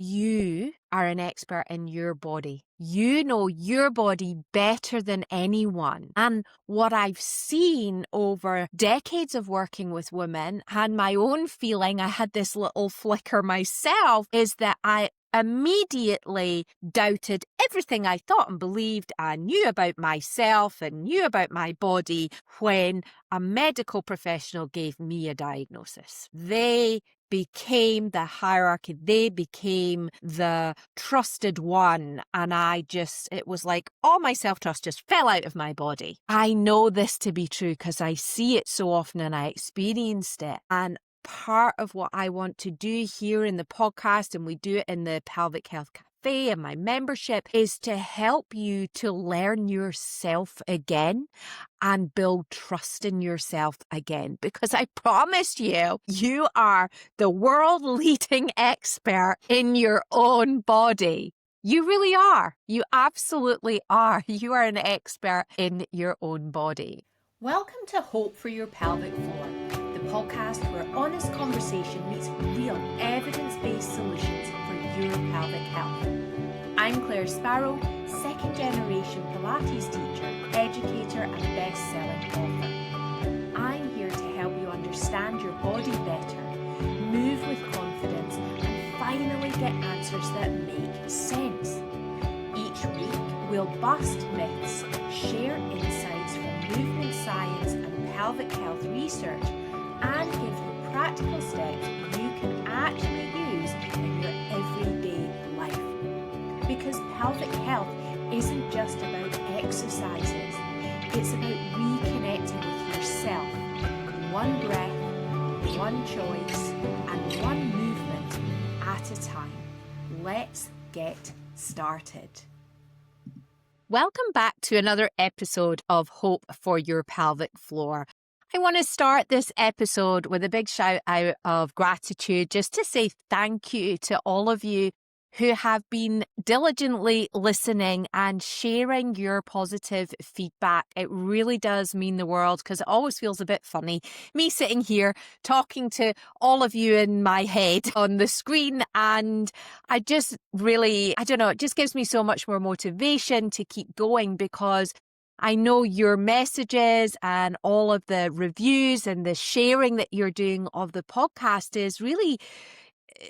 You are an expert in your body. You know your body better than anyone. And what I've seen over decades of working with women and my own feeling, I had this little flicker myself, is that I immediately doubted everything I thought and believed I knew about myself and knew about my body when a medical professional gave me a diagnosis. They became the hierarchy. They became the trusted one. And it was like all my self-trust just fell out of my body. I know this to be true because I see it so often and I experienced it. And part of what I want to do here in the podcast, and we do it in the Pelvic Health Cafe and my membership, is to help you to learn yourself again and build trust in yourself again. Because I promise you, you are the world leading expert in your own body. You really are. You absolutely are. You are an expert in your own body. Welcome to Hope for Your Pelvic Floor, the podcast where honest conversation meets real evidence-based solutions for your pelvic health. I'm Claire Sparrow, second generation Pilates teacher, educator and best-selling author. I'm here to help you understand your body better, move with confidence and finally get answers that make sense. Each week we'll bust myths, share insights from movement science and pelvic health research, and give you practical steps you can actually use in your everyday life. Because pelvic health isn't just about exercises, it's about reconnecting with yourself. One breath, one choice, and one movement at a time. Let's get started. Welcome back to another episode of Hope for Your Pelvic Floor. I want to start this episode with a big shout out of gratitude, just to say thank you to all of you who have been diligently listening and sharing your positive feedback. It really does mean the world, because it always feels a bit funny, me sitting here talking to all of you in my head on the screen. And I just really, I don't know, it just gives me so much more motivation to keep going, because I know your messages and all of the reviews and the sharing that you're doing of the podcast is really,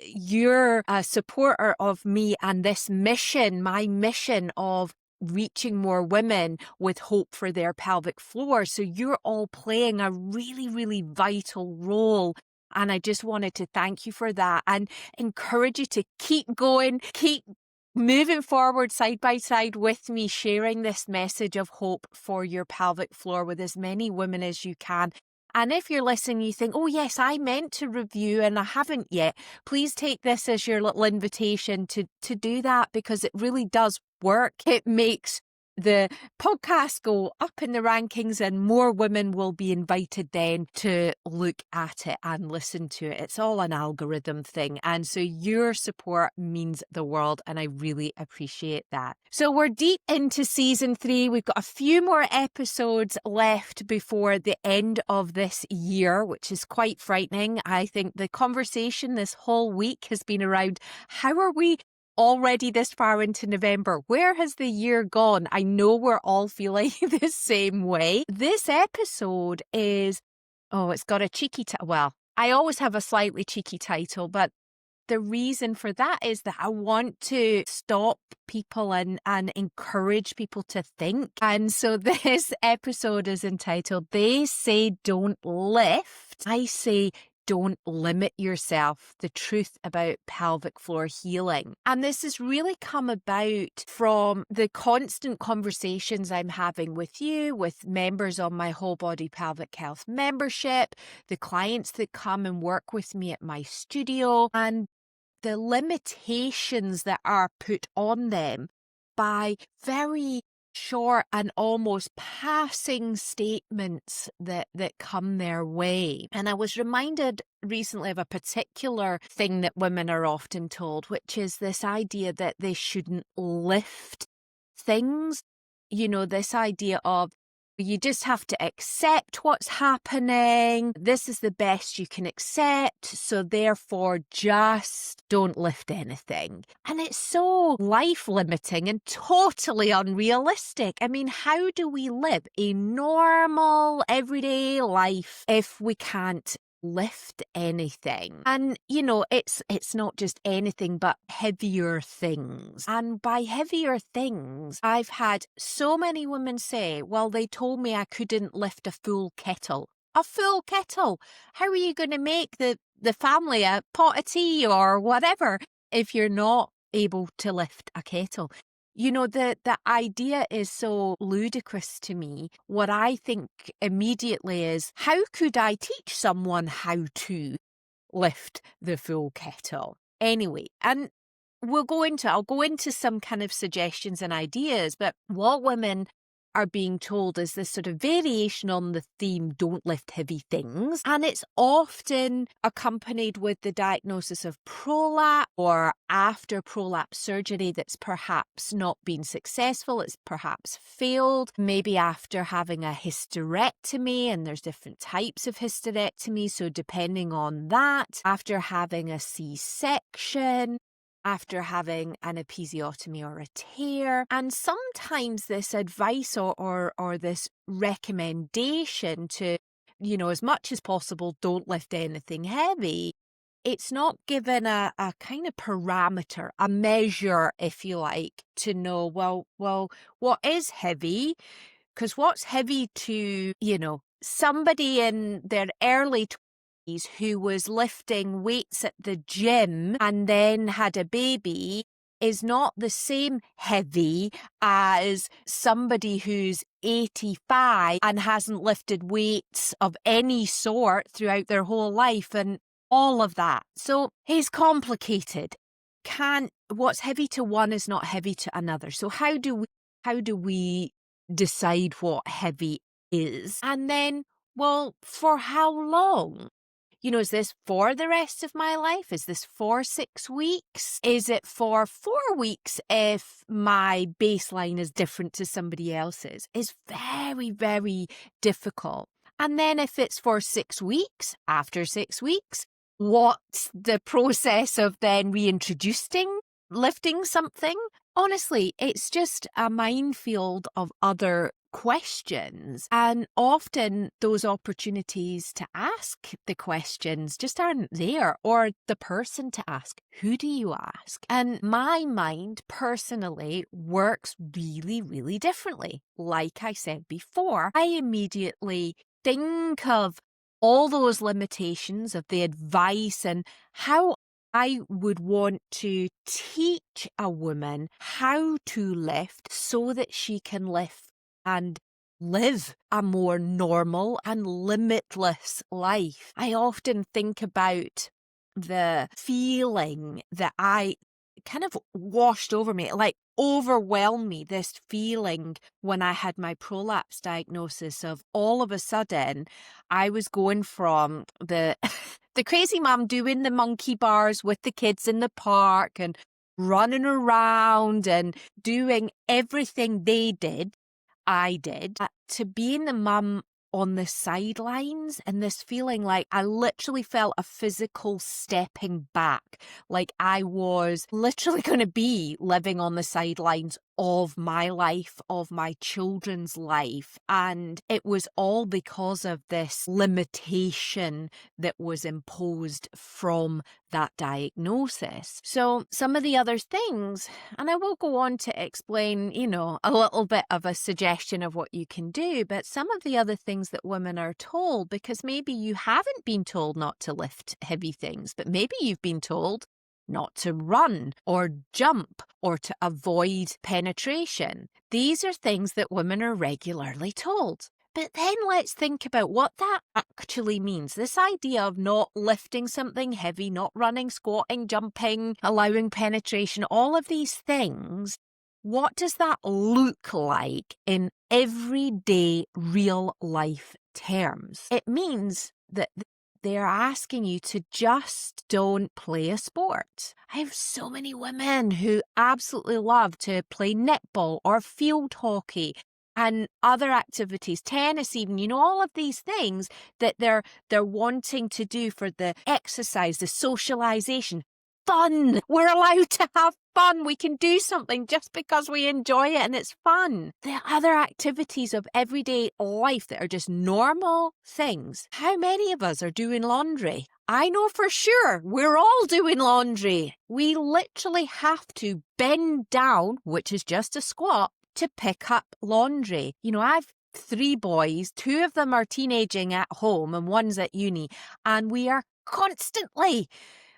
you're a supporter of me and this mission, my mission of reaching more women with hope for their pelvic floor. So you're all playing a really, really vital role. And I just wanted to thank you for that and encourage you to keep going, keep moving forward side by side with me, sharing this message of hope for your pelvic floor with as many women as you can. And if you're listening, you think, oh yes, I meant to review and I haven't yet, please take this as your little invitation to do that, because it really does work. It makes the podcast go up in the rankings and more women will be invited then to look at it and listen to it. It's all an algorithm thing. And so your support means the world, and I really appreciate that. So we're deep into season 3. We've got a few more episodes left before the end of this year, which is quite frightening. I think the conversation this whole week has been around, how are we already this far into November? Where has the year gone? I know we're all feeling the same way. This episode is, it's got a cheeky well, I always have a slightly cheeky title, but the reason for that is that I want to stop people and encourage people to think. And so this episode is entitled, They Say Don't Lift, I Say Don't Limit Yourself, the truth about pelvic floor healing. And this has really come about from the constant conversations I'm having with you, with members on my Whole Body Pelvic Health membership, the clients that come and work with me at my studio, and the limitations that are put on them by very short and almost passing statements that come their way. And I was reminded recently of a particular thing that women are often told, which is this idea that they shouldn't lift things. You know, this idea of You just have to accept what's happening. This is the best you can accept. So therefore, just don't lift anything. And it's so life limiting and totally unrealistic. I mean, how do we live a normal, everyday life if we can't lift anything? And it's not just anything but heavier things. And by heavier things, I've had so many women say, well, they told me I couldn't lift a full kettle. A full kettle. How are you going to make the family a pot of tea or whatever if you're not able to lift a kettle? The idea is so ludicrous to me. What I think immediately is, how could I teach someone how to lift the full kettle? Anyway, and I'll go into some kind of suggestions and ideas, but what women are being told is this sort of variation on the theme, don't lift heavy things. And it's often accompanied with the diagnosis of prolapse, or after prolapse surgery that's perhaps not been successful, it's perhaps failed, maybe after having a hysterectomy, and there's different types of hysterectomy, so depending on that, after having a C-section, after having an episiotomy or a tear. And sometimes this advice or this recommendation to, as much as possible, don't lift anything heavy, it's not given a kind of parameter, a measure, if you like, to know, well, what is heavy? Because what's heavy to, somebody in their early who was lifting weights at the gym and then had a baby is not the same heavy as somebody who's 85 and hasn't lifted weights of any sort throughout their whole life and all of that. So it's complicated. What's heavy to one is not heavy to another. So how do we decide what heavy is? And then, well, for how long? Is this for the rest of my life? Is this for 6 weeks? Is it for 4 weeks if my baseline is different to somebody else's? It's very, very difficult. And then if it's for 6 weeks, after 6 weeks, what's the process of then reintroducing, lifting something? Honestly, it's just a minefield of other questions, and often those opportunities to ask the questions just aren't there, or the person to ask. Who do you ask? And my mind personally works really, really differently. Like I said before, I immediately think of all those limitations of the advice and how I would want to teach a woman how to lift so that she can lift and live a more normal and limitless life. I often think about the feeling that I kind of washed over me, like overwhelmed me, this feeling when I had my prolapse diagnosis of all of a sudden I was going from the crazy mum doing the monkey bars with the kids in the park and running around and doing everything they did, I did, to being the mum on the sidelines, and this feeling like I literally felt a physical stepping back, like I was literally going to be living on the sidelines of my life, of my children's life. And it was all because of this limitation that was imposed from that diagnosis. So some of the other things, and I will go on to explain, a little bit of a suggestion of what you can do, but some of the other things that women are told, because maybe you haven't been told not to lift heavy things, but maybe you've been told not to run or jump or to avoid penetration. These are things that women are regularly told. But then let's think about what that actually means. This idea of not lifting something heavy, not running, squatting, jumping, allowing penetration, all of these things. What does that look like in everyday real life terms? It means that they're asking you to just don't play a sport. I have so many women who absolutely love to play netball or field hockey. and other activities, tennis even, all of these things that they're wanting to do for the exercise, the socialization. Fun. We're allowed to have fun. We can do something just because we enjoy it and it's fun. The other activities of everyday life that are just normal things. How many of us are doing laundry? I know for sure we're all doing laundry. We literally have to bend down, which is just a squat, to pick up laundry. I've 3 boys, 2 of them are teenaging at home and one's at uni, and we are constantly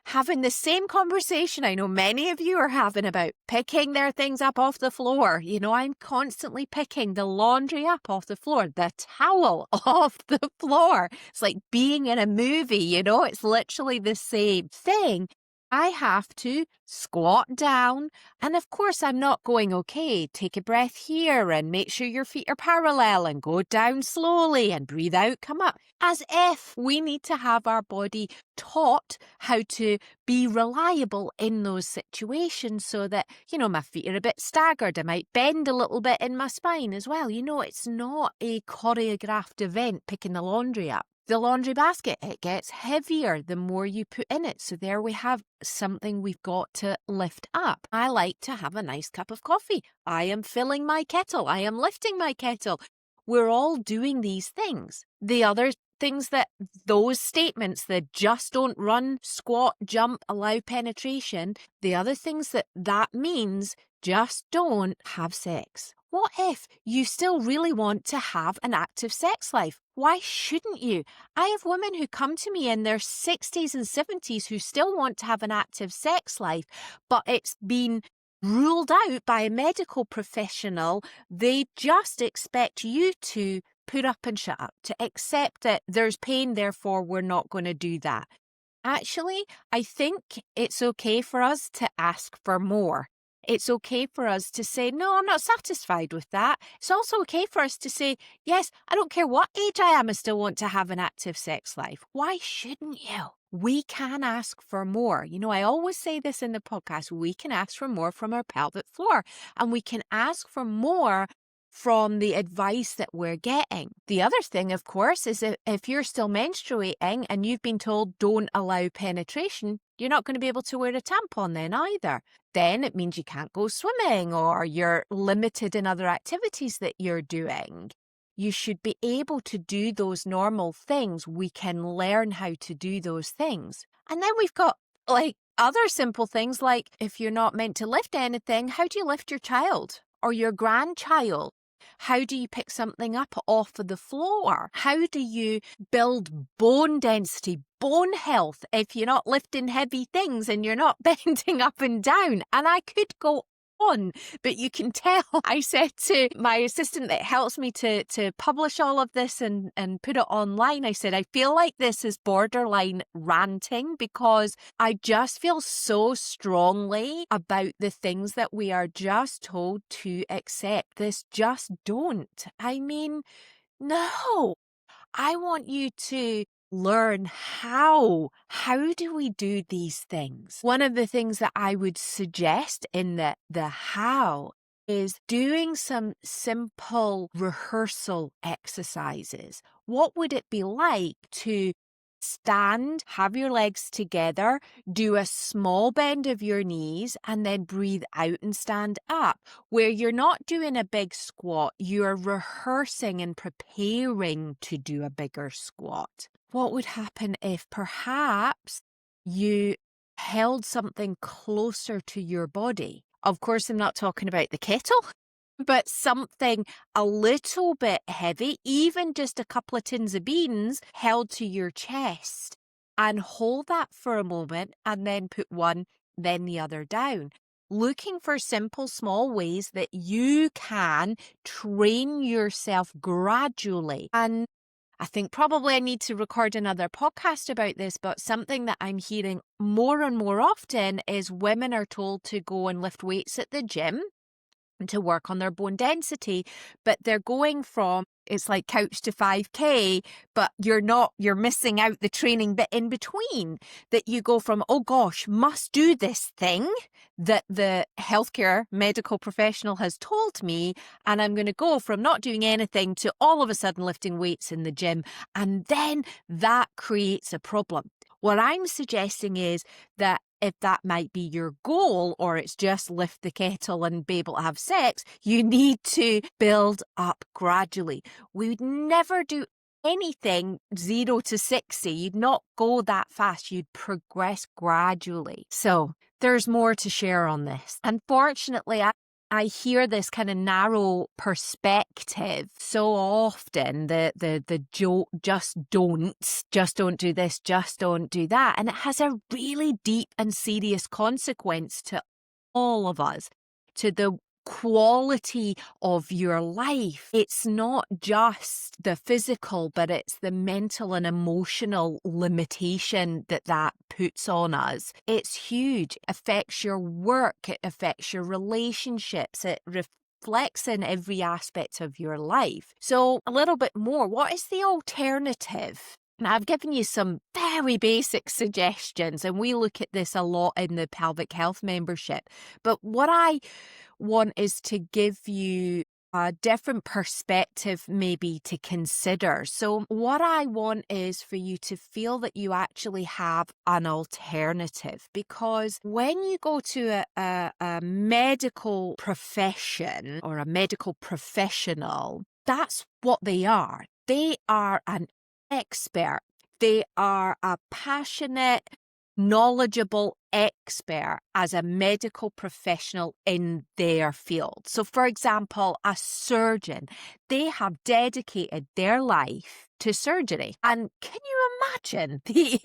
having the same conversation I know many of you are having about picking their things up off the floor. I'm constantly picking the laundry up off the floor, the towel off the floor. It's like being in a movie, it's literally the same thing. I have to squat down, and of course I'm not going, okay, take a breath here and make sure your feet are parallel and go down slowly and breathe out, come up. As if we need to have our body taught how to be reliable in those situations so that, my feet are a bit staggered. I might bend a little bit in my spine as well. It's not a choreographed event picking the laundry up. The laundry basket, it gets heavier the more you put in it. So there we have something we've got to lift up. I like to have a nice cup of coffee. I am filling my kettle. I am lifting my kettle. We're all doing these things. The other things that those statements that just don't run, squat, jump, allow penetration, the other things that means just don't have sex. What if you still really want to have an active sex life? Why shouldn't you? I have women who come to me in their 60s and 70s who still want to have an active sex life, but it's been ruled out by a medical professional. They just expect you to put up and shut up, to accept that there's pain, therefore we're not going to do that. Actually, I think it's okay for us to ask for more. It's okay for us to say, no, I'm not satisfied with that. It's also okay for us to say, yes, I don't care what age I am, I still want to have an active sex life. Why shouldn't you? We can ask for more. I always say this in the podcast, we can ask for more from our pelvic floor, and we can ask for more from the advice that we're getting. The other thing, of course, is if you're still menstruating and you've been told don't allow penetration, you're not going to be able to wear a tampon then either. Then it means you can't go swimming or you're limited in other activities that you're doing. You should be able to do those normal things. We can learn how to do those things. And then we've got other simple things like if you're not meant to lift anything, how do you lift your child or your grandchild? How do you pick something up off of the floor? How do you build bone density, bone health if you're not lifting heavy things and you're not bending up and down? And I could go on, but you can tell I said to my assistant that helps me to publish all of this and put it online, I said, I feel like this is borderline ranting because I just feel so strongly about the things that we are just told to accept. This just don't. I mean, no, I want you to learn how do we do these things. One of the things that I would suggest in the how is doing some simple rehearsal exercises. What would it be like to stand, have your legs together, do a small bend of your knees, and then breathe out and stand up, where you're not doing a big squat, you're rehearsing and preparing to do a bigger squat. What would happen if perhaps you held something closer to your body? Of course, I'm not talking about the kettle, but something a little bit heavy, even just a couple of tins of beans held to your chest, and hold that for a moment and then put one, then the other down. Looking for simple, small ways that you can train yourself gradually. And I think probably I need to record another podcast about this, but something that I'm hearing more and more often is women are told to go and lift weights at the gym to work on their bone density, but they're going from it's like couch to 5K, but you're missing out the training bit in between, that you go from, oh gosh, must do this thing that the healthcare medical professional has told me. And I'm going to go from not doing anything to all of a sudden lifting weights in the gym. And then that creates a problem. What I'm suggesting is that if that might be your goal, or it's just lift the kettle and be able to have sex, you need to build up gradually. We would never do anything 0 to 60. You'd not go that fast. You'd progress gradually. So there's more to share on this. Unfortunately, I hear this kind of narrow perspective so often, the just don't do this, just don't do that. And it has a really deep and serious consequence to all of us, to the quality of your life. It's not just the physical, but it's the mental and emotional limitation that puts on us. It's huge. It affects your work. It affects your relationships. It reflects in every aspect of your life. So a little bit more, what is the alternative? Now, I've given you some very basic suggestions, and we look at this a lot in the Pelvic Health membership. But what I want is to give you a different perspective maybe to consider. So what I want is for you to feel that you actually have an alternative, because when you go to a medical profession or a medical professional, that's what they are. They are an expert. They are a passionate, knowledgeable expert as a medical professional in their field. So, for example, a surgeon, they have dedicated their life to surgery. And can you imagine the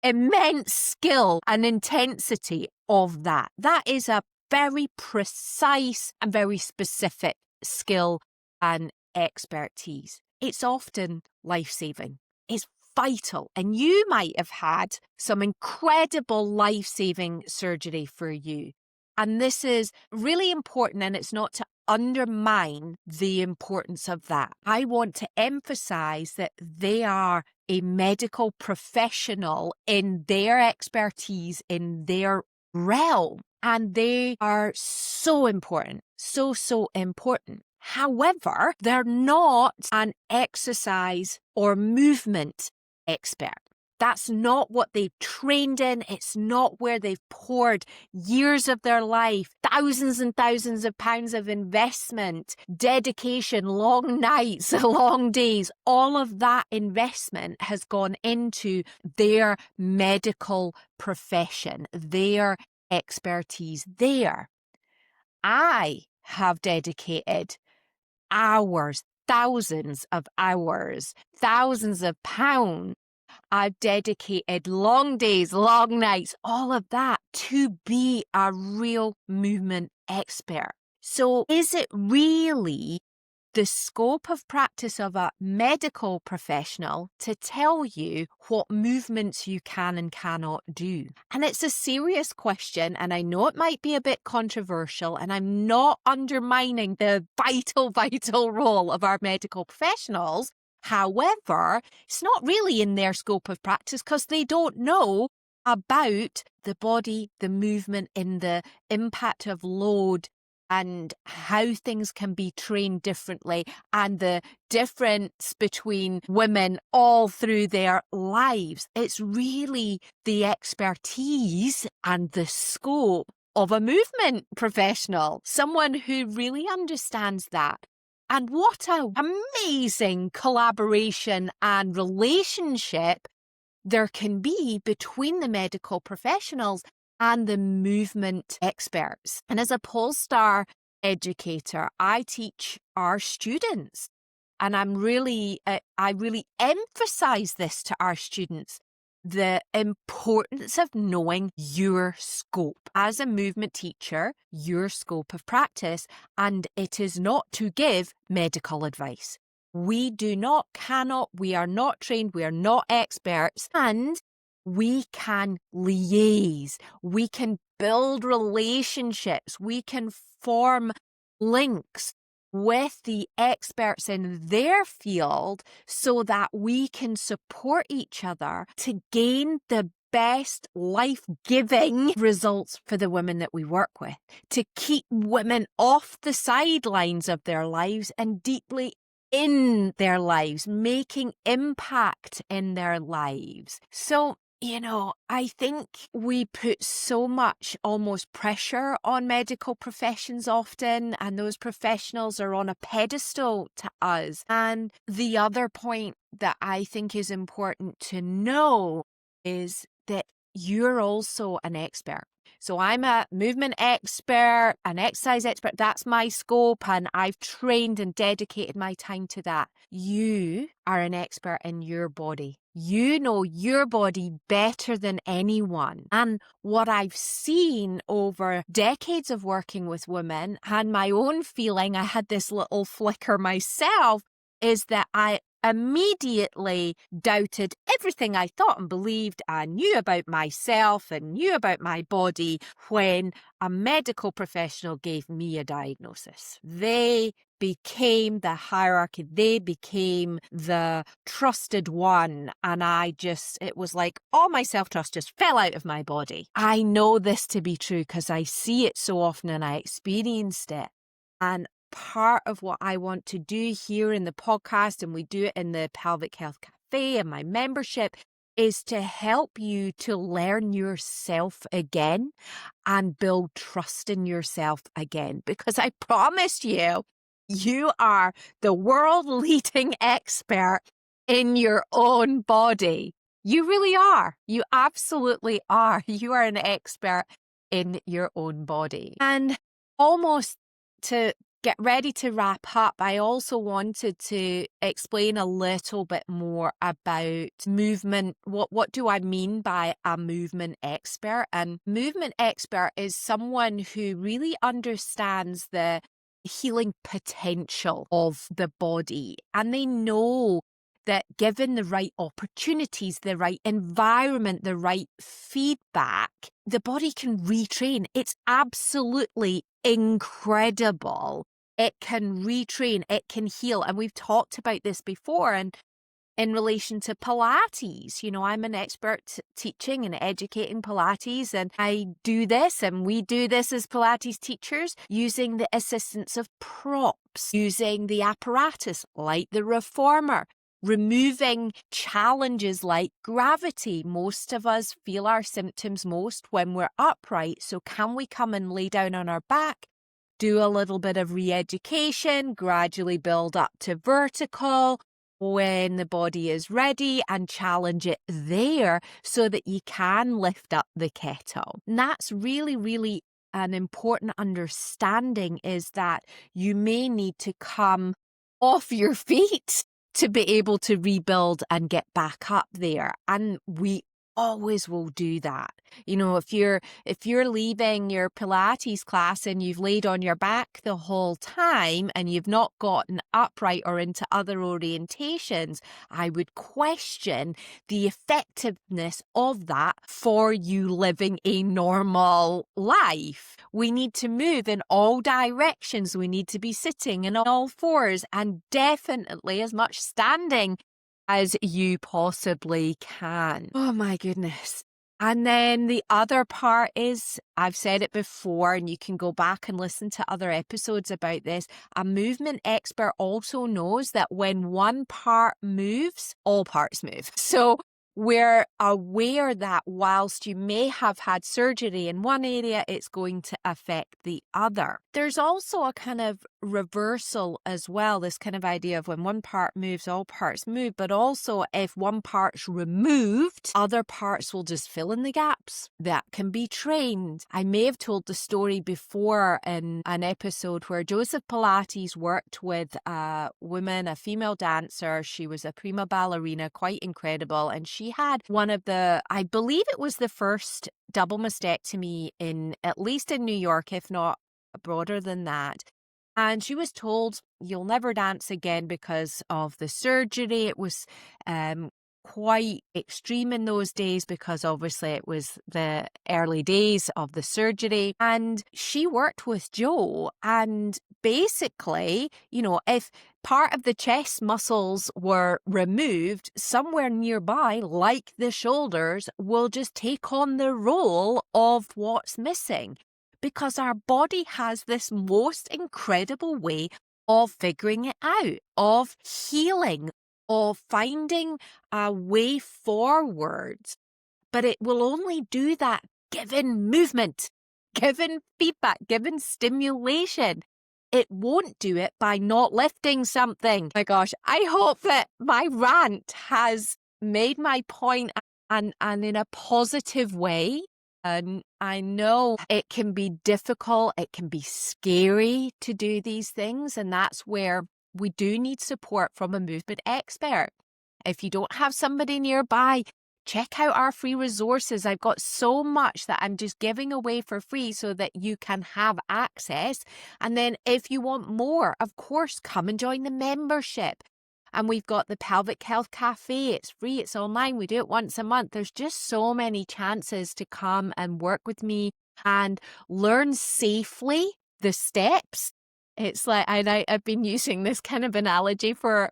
immense skill and intensity of that? That is a very precise and very specific skill and expertise. It's often life-saving. It's vital. And you might have had some incredible life-saving surgery for you. And this is really important, and it's not to undermine the importance of that. I want to emphasize that they are a medical professional in their expertise, in their realm, and they are so important, so important. However, they're not an exercise or movement expert. That's not what they've trained in. It's not where they've poured years of their life, thousands and thousands of pounds of investment, dedication, long nights, long days. All of that investment has gone into their medical profession, their expertise there. I have dedicated hours, thousands of hours, thousands of pounds. I've dedicated long days, long nights, all of that to be a real movement expert. So is it really the scope of practice of a medical professional to tell you what movements you can and cannot do? And it's a serious question, and I know it might be a bit controversial, and I'm not undermining the vital role of our medical professionals. However, it's not really in their scope of practice because they don't know about the body, the movement, in the impact of load, and how things can be trained differently, and the difference between women all through their lives. It's really the expertise and the scope of a movement professional, someone who really understands that. And what an amazing collaboration and relationship there can be between the medical professionals and the movement experts. And as a Polestar educator, I teach our students, and I really emphasize this to our students, the importance of knowing your scope. As a movement teacher, your scope of practice, and it is not to give medical advice. We do not, cannot, we are not trained, we are not experts, and we can liaise, we can build relationships, we can form links with the experts in their field so that we can support each other to gain the best life-giving results for the women that we work with, to keep women off the sidelines of their lives and deeply in their lives, making impact in their lives. So, I think we put so much almost pressure on medical professions often, and those professionals are on a pedestal to us. And the other point that I think is important to know is that you're also an expert. So I'm a movement expert, an exercise expert. That's my scope, and I've trained and dedicated my time to that. You are an expert in your body. You know your body better than anyone. And what I've seen over decades of working with women and my own feeling, I had this little flicker myself, is that I immediately doubted everything I thought and believed I knew about myself and knew about my body when a medical professional gave me a diagnosis. They became the hierarchy. They became the trusted one. And it was like all my self-trust just fell out of my body. I know this to be true because I see it so often and I experienced it. And part of what I want to do here in the podcast, and we do it in the Pelvic Health Cafe and my membership, is to help you to learn yourself again and build trust in yourself again. Because I promise you, you are the world leading expert in your own body. You really are. You absolutely are. You are an expert in your own body. And almost to get ready to wrap up, I also wanted to explain a little bit more about movement. What do I mean by a movement expert? And movement expert is someone who really understands the healing potential of the body. And they know that given the right opportunities, the right environment, the right feedback, the body can retrain. It's absolutely incredible. It can retrain, it can heal. And we've talked about this before. And in relation to Pilates, I'm an expert teaching and educating Pilates, and I do this and we do this as Pilates teachers using the assistance of props, using the apparatus like the reformer, removing challenges like gravity. Most of us feel our symptoms most when we're upright. So can we come and lay down on our back, do a little bit of re-education, gradually build up to vertical when the body is ready, and challenge it there so that you can lift up the kettle. And that's really, really an important understanding, is that you may need to come off your feet to be able to rebuild and get back up there. And we always will do that. If you're leaving your Pilates class and you've laid on your back the whole time and you've not gotten upright or into other orientations, I would question the effectiveness of that for you living a normal life. We need to move in all directions. We need to be sitting in all fours, and definitely as much standing as you possibly can. Oh my goodness. And then the other part is, I've said it before, and you can go back and listen to other episodes about this. A movement expert also knows that when one part moves, all parts move. So we're aware that whilst you may have had surgery in one area, it's going to affect the other. There's also a kind of reversal as well, this kind of idea of when one part moves, all parts move, but also if one part's removed, other parts will just fill in the gaps. That can be trained. I may have told the story before in an episode where Joseph Pilates worked with a woman, a female dancer. She was a prima ballerina, quite incredible, and she had one of I believe it was the first double mastectomy at least in New York, if not broader than that. And she was told, you'll never dance again because of the surgery. It was quite extreme in those days because obviously it was the early days of the surgery. And she worked with Joe, and basically, if part of the chest muscles were removed, somewhere nearby, like the shoulders, will just take on the role of what's missing. Because our body has this most incredible way of figuring it out, of healing, of finding a way forward. But it will only do that given movement, given feedback, given stimulation. It won't do it by not lifting something. My gosh, I hope that my rant has made my point and in a positive way. And I know it can be difficult, it can be scary to do these things, and that's where we do need support from a movement expert. If you don't have somebody nearby, check out our free resources. I've got so much that I'm just giving away for free so that you can have access. And then if you want more, of course, come and join the membership. And we've got the Pelvic Health Cafe. It's free, it's online. We do it once a month. There's just so many chances to come and work with me and learn safely the steps. It's like, I've been using this kind of analogy for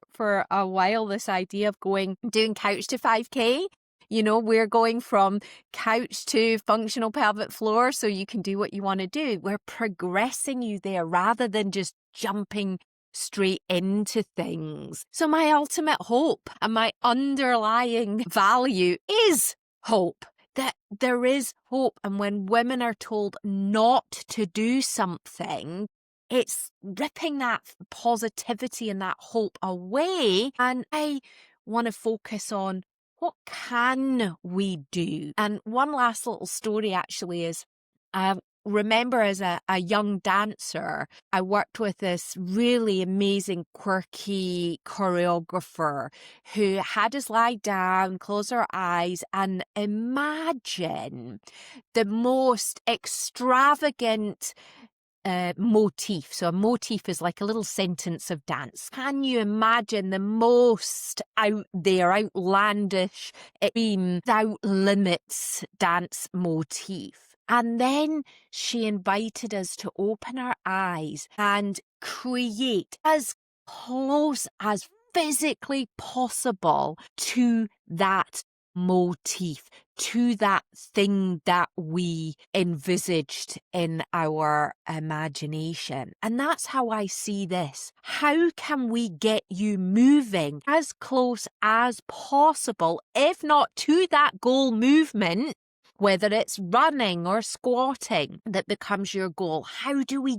a while, this idea of doing couch to 5K. We're going from couch to functional pelvic floor so you can do what you want to do. We're progressing you there rather than just jumping straight into things. So my ultimate hope and my underlying value is hope. That there is hope. And when women are told not to do something, it's ripping that positivity and that hope away. And I want to focus on what can we do? And one last little story actually is, I remember as a young dancer, I worked with this really amazing, quirky choreographer who had us lie down, close our eyes, and imagine the most extravagant motif. So a motif is like a little sentence of dance. Can you imagine the most out there, outlandish, without limits dance motif? And then she invited us to open our eyes and create as close as physically possible to that motif, to that thing that we envisaged in our imagination. And that's how I see this. How can we get you moving as close as possible, if not to that goal movement, whether it's running or squatting that becomes your goal? How do we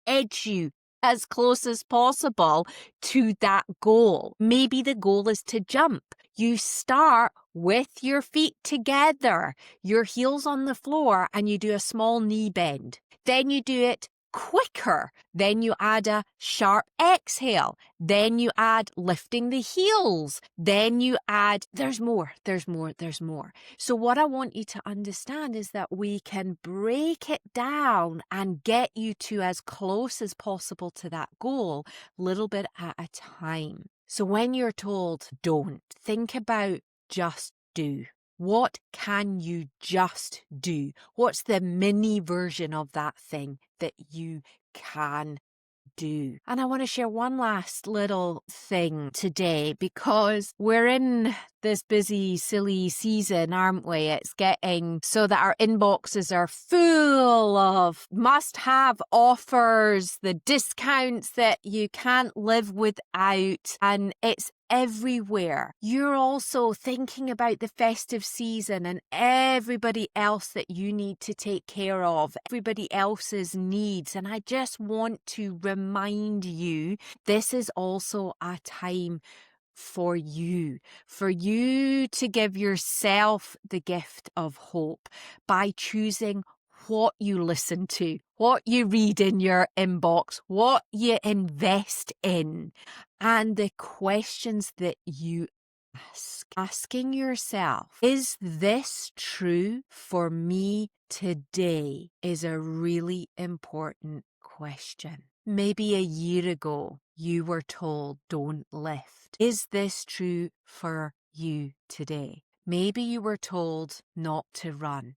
edge you as close as possible to that goal? Maybe the goal is to jump. You start with your feet together, your heels on the floor, and you do a small knee bend. Then you do it quicker. Then you add a sharp exhale. Then you add lifting the heels. Then you add, there's more. So what I want you to understand is that we can break it down and get you to as close as possible to that goal, little bit at a time. So when you're told don't, think about just do. What can you just do? What's the mini version of that thing that you can do? And I want to share one last little thing today, because we're in this busy, silly season, aren't we? It's getting so that our inboxes are full of must-have offers, the discounts that you can't live without, and it's everywhere. You're also thinking about the festive season and everybody else that you need to take care of, everybody else's needs. And I just want to remind you, this is also a time for you to give yourself the gift of hope by choosing what you listen to, what you read in your inbox, what you invest in, and the questions that you ask. Asking yourself, is this true for me today, is a really important question. Maybe a year ago, you were told don't lift. Is this true for you today. Maybe you were told not to run.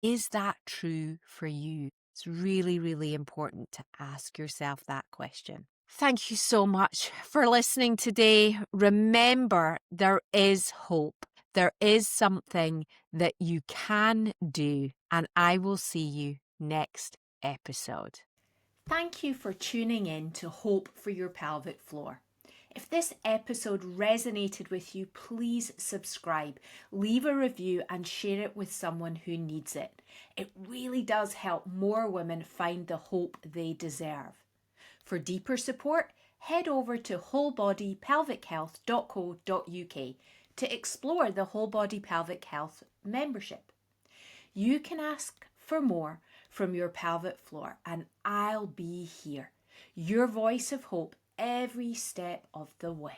Is that true for you? It's really, really important to ask yourself that question. Thank you so much for listening today. Remember, there is hope. There is something that you can do, and I will see you next episode. Thank you for tuning in to Hope for Your Pelvic Floor. If this episode resonated with you, please subscribe, leave a review and share it with someone who needs it. It really does help more women find the hope they deserve. For deeper support, head over to wholebodypelvichealth.co.uk to explore the Whole Body Pelvic Health membership. You can ask for more from your pelvic floor and I'll be here, your voice of hope every step of the way.